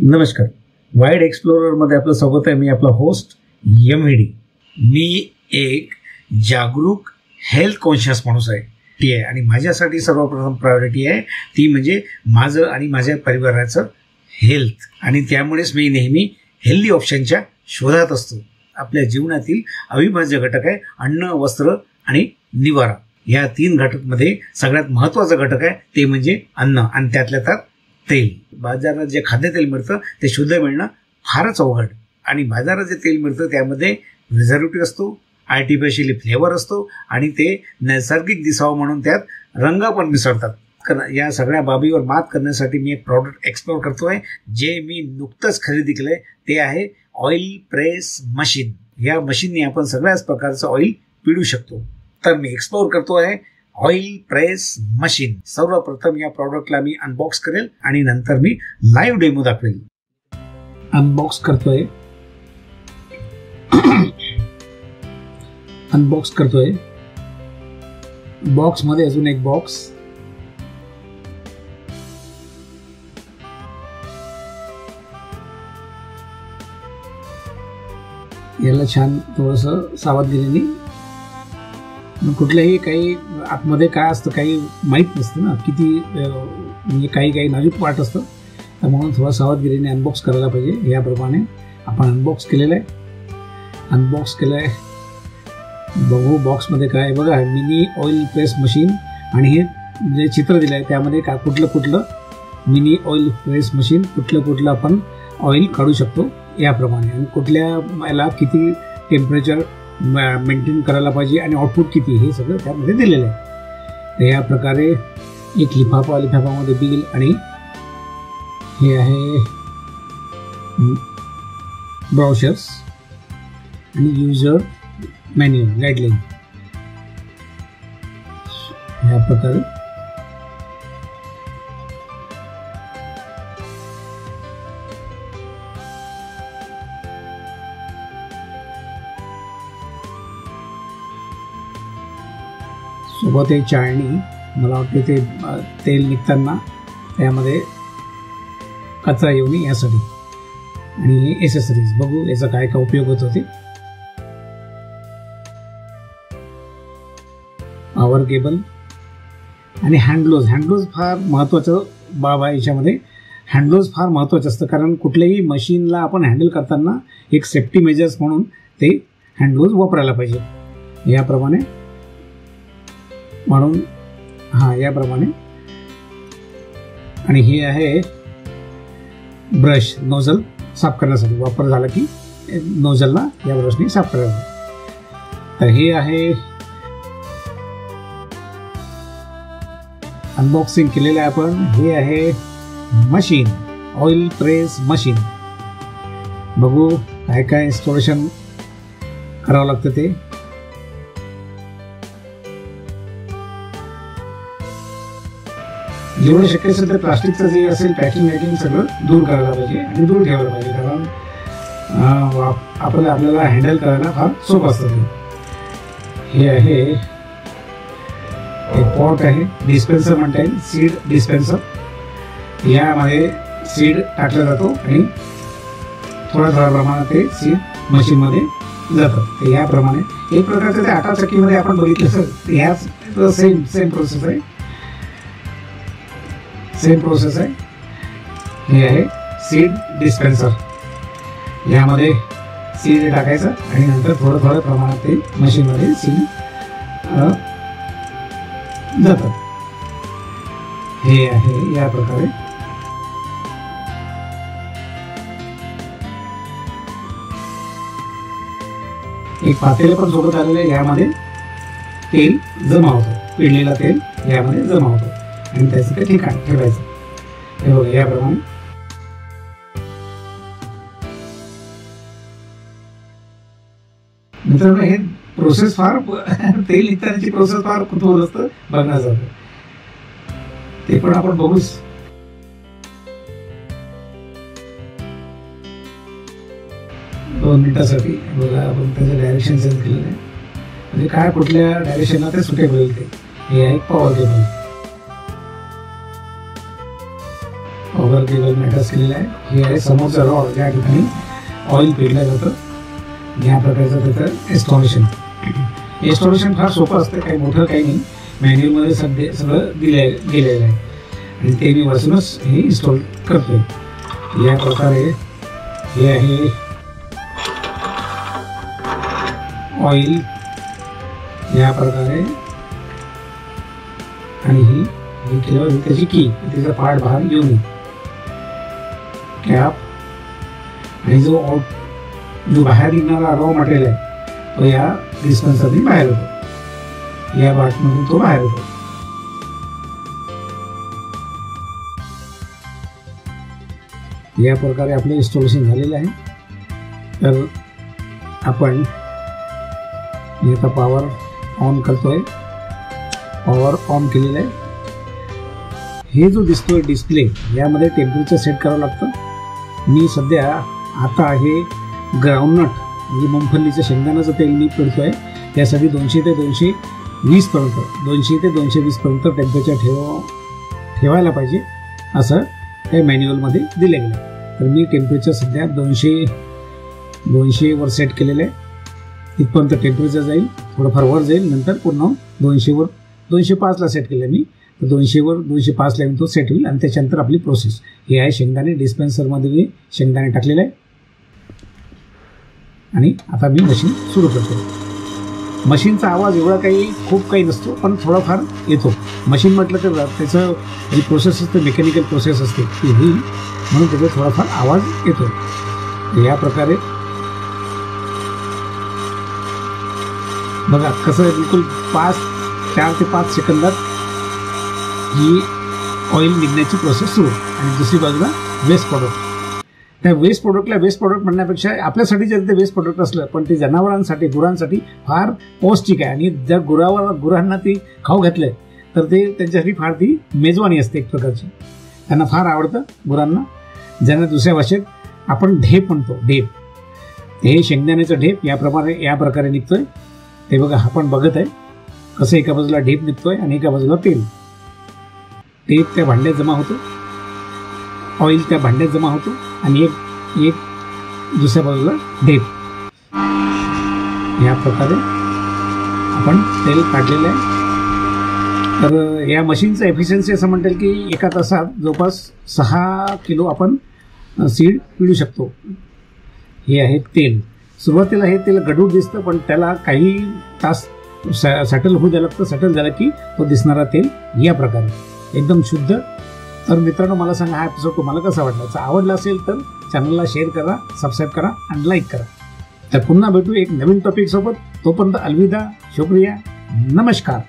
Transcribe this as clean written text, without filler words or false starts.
नमस्कार. वाईड एक्सप्लोररमध्ये आपलं स्वागत आहे. मी आपला होस्ट एम.व्ही.डी. मी एक जागरूक हेल्थ कॉन्शियस माणूस आहे आणि माझ्यासाठी सर्वप्रथम प्रायोरिटी आहे ती म्हणजे माझं आणि माझ्या परिवाराचं हेल्थ. आणि त्यामुळेच मी नेहमी हेल्दी ऑप्शनच्या शोधात असतो. आपल्या जीवनातील अविभाज्य घटक आहे अन्न, वस्त्र आणि निवारा. या 3 घटकमध्ये सगळ्यात महत्त्वाचा घटक आहे ते म्हणजे अन्न आणि त्यातल्या त्यात तेल. बाजारात जे खाद्यतेल मिळतं ते शुद्ध मिळणं फारच अवघड. आणि बाजारात जे तेल मिळतं त्यामध्ये प्रिझर्वेटिव्ह असतो, आर्टिफिशियली फ्लेवर असतो आणि ते नैसर्गिक दिसावं म्हणून त्यात रंग पण मिसळतात. या सगळ्या बाबीवर मात करण्यासाठी मी एक प्रॉडक्ट एक्सप्लोर करतोय जे मी नुकतंच खरेदी केलंय. ते आहे ऑइल प्रेस मशीन. या मशीनने आपण सगळ्याच प्रकारचं ऑइल पिळू शकतो. तर मी एक्सप्लोर करतोय ऑइल प्रेस मशीन. सर्वप्रथम या प्रॉडक्टला मी अनबॉक्स करेल आणि नंतर मी लाईव्ह डेमो दाखवेल. अनबॉक्स करतोय. बॉक्स मध्ये अजून एक बॉक्स. याला छान थोडस सावधगिरीने, कुठल्याही काही आतमध्ये काय असतं काही माहीत नसतं ना, किती म्हणजे काही नाजूक पार्ट असतं. तर म्हणून थोडं सावधगिरीने अनबॉक्स करायला पाहिजे. याप्रमाणे आपण अनबॉक्स केलेलं आहे. बघू बॉक्समध्ये काय आहे. बघा, मिनी ऑइल प्रेस मशीन. आणि हे जे चित्र दिलं आहे त्यामध्ये का कुठलं मिनी ऑइल प्रेस मशीन कुठलं आपण ऑइल काढू शकतो याप्रमाणे. आणि कुठल्या याला किती टेम्परेचर मेंटेन करायला पाहिजे आणि आउटपुट किती हे सगळं त्यामध्ये दिलेलं आहे. तर या प्रकारे एक लिफाफामध्ये बिल आणि हे आहे ब्राउचर्स आणि युजर मॅन्युअल गाईडलाईन. या प्रकारे सोबत एक चाळणी. मला वाटते ते तेल निघताना त्यामध्ये कचरा येऊ नये यासाठी. आणि हे एसेसरीज. बघू याचा काय उपयोग होत होते. पॉवर केबल आणि हँडग्लोव्ज फार महत्त्वाचं बाब आहे. याच्यामध्ये हँडग्लोव्ज फार महत्त्वाचं असतं कारण कुठल्याही मशीनला आपण हँडल करताना एक सेफ्टी मेजर्स म्हणून ते हँडग्लोव्ज वापरायला पाहिजे. याप्रमाणे याप्रमाणे. आणि हे आहे ब्रश, नोझल साफ करण्यासाठी. वापर झाला की नोझलला या ब्रशने साफ करायला. तर हे आहे अनबॉक्सिंग केलेलं आहे आपण. हे आहे मशीन, ऑइल प्रेस मशीन. बघू काय इन्स्टॉलेशन करावं लागतं ते. जेवढं शक्य असेल तर प्लास्टिकचं जे असेल पॅकिंग सगळं दूर करायला पाहिजे आणि दूर ठेवायला पाहिजे. कारण आपल्याला हँडल करायला फार सोपं असतं. हे आहे एक पॉट आहे, डिस्पेन्सर म्हणता येईल, सीड डिस्पेन्सर. यामध्ये सीड टाकला जातो आणि थोड्या प्रमाणात ते सीड मशीनमध्ये जातं. तर याप्रमाणे एक प्रकारचं ते आटा चक्कीमध्ये आपण बघितलं असेल ह्याच सेम प्रोसेस आहे. हे आहे सीड डिस्पेन्सर. यामध्ये सीड टाकायचं आणि नंतर थोडं प्रमाणात ते मशीनमध्ये सीड जातं. हे आहे या प्रकारे. एक पातेलं पण सोबत आलेलं आहे. यामध्ये तेल जमा होतं, पिळलेलं तेल यामध्ये जमा होतं आणि त्याचं ते ठिकाण ठेवायचं. हे बघा याप्रमाणे. मित्रांनो, हे प्रोसेस फार तेल निघण्याची प्रोसेस फार कुतूहल असतं बघण्याचं. ते पण आपण बघूच. दोन मिनिटासाठी बघा आपण त्याचं डायरेक्शन चेंज केलेलं आहे. म्हणजे काय कुठल्या डायरेक्शनला ते सुटेबल होईल ते. हे आहे पॉवर केबल. नंबर केबल मी अटॅच केलेला आहे. हे आहे समोरचा रॉड, या ठिकाणी ऑइल पेरलं जातं. या प्रकारचं त्याचं इन्स्टॉलेशन फार सोपं असतं, काही मोठं काही नाही. मॅन्युअलमध्ये सगळं गेलेलं आहे आणि ते मी वाचूनच हे इन्स्टॉल करतोय. या प्रकारे हे आहे ऑइल, या प्रकारे, आणि ही केलं त्याची की तिचा पार्ट बाहेर येऊन येईल. कॅप आणि जो बाहेर येणारा रॉ मटेरियल आहे तो या डिस्पेन्सरने बाहेर येतो, या बाटमधून तो बाहेर येतो. या प्रकारे आपले इन्स्टॉलेशन झालेलं आहे. तर आपण आता पॉवर ऑन करतोय. पॉवर ऑन केलेलं आहे. हे जो दिसतोय डिस्प्ले, यामध्ये टेम्परेचर सेट करावं लागतं. मी सध्या आता हे ग्राउंडनट म्हणजे मुंगफलीचं शेंगदाण्याचं तेल मी पेरतोय. त्यासाठी 200 ते 220 पर्यंत टेम्परेचर ठेवायला पाहिजे असं त्या मॅन्युअलमध्ये दिलं गेलं. तर मी टेम्परेचर सध्या 200 वर सेट केलेलं आहे. तिथपर्यंत टेम्परेचर जाईल, थोडंफार वर जाईल, नंतर पुन्हा 205ला सेट केलं मी. तर 205ला तो सेट होईल आणि त्याच्यानंतर आपली प्रोसेस. हे आहे शेंगदाणे. डिस्पेन्सरमध्ये मी शेंगदाणे टाकलेले आहे आणि आता मी मशीन सुरू करतो. मशीनचा आवाज एवढा खूप काही नसतो, पण थोडाफार येतो. मशीन म्हटलं तर त्याचं जी प्रोसेस असते, मेकॅनिकल प्रोसेस असते ती होईल, म्हणून त्याचा थोडाफार आवाज येतो. या प्रकारे बघा कसं बिलकुल 4 ते 5 सेकंदात ही ऑइल निघण्याची प्रोसेस सुरू. आणि दुसरी बाजूला वेस्ट प्रोडक्ट. त्या वेस्ट प्रोडक्ट म्हणण्यापेक्षा आपल्यासाठी जर ते वेस्ट प्रोडक्ट असलं, पण ते जनावरांसाठी, गुरांसाठी फार पौष्टिक आहे. आणि जर गुरांना ती खाऊ घातलंय तर ते त्यांच्यासाठी फार ती मेजवानी असते एक प्रकारची. त्यांना फार आवडतं गुरांना. ज्यांना दुसऱ्या भाषेत आपण ढेप म्हणतो. ढेप, हे शेंगदाण्याचं ढेप या प्रकारे निघतोय. ते बघा, आपण बघत आहे कसं एका बाजूला ढेप निघतोय आणि एका बाजूला तेल. ढेप त्या भांड्यात जमा होतो, ऑइल त्या भांड्यात जमा होतो आणि एक दुसऱ्या बाजूला ढेप. या प्रकारे आपण तेल काढलेलं आहे. तर या मशीनचं एफिशियन्सी असं म्हणता येईल की एका तासात जवळपास 6 किलो आपण सीड पिळू शकतो. हे आहे तेल. सुरुवातीला हे तेल गढूळ दिसतं, पण त्याला काही तास सॅटल होऊ द्यावं लागतं. सॅटल झालं की तो दिसणारा तेल या प्रकारे एकदम शुद्ध. तर मित्रांनो, मला सांगा हा एपिसोड तुम्हाला कसा वाटला. आवडला असेल तर चॅनलला शेअर करा, सबस्क्राईब करा आणि लाईक करा. तर पुन्हा भेटू एक नवीन टॉपिक सोबत. तोपर्यंत अलविदा, शुक्रिया, नमस्कार.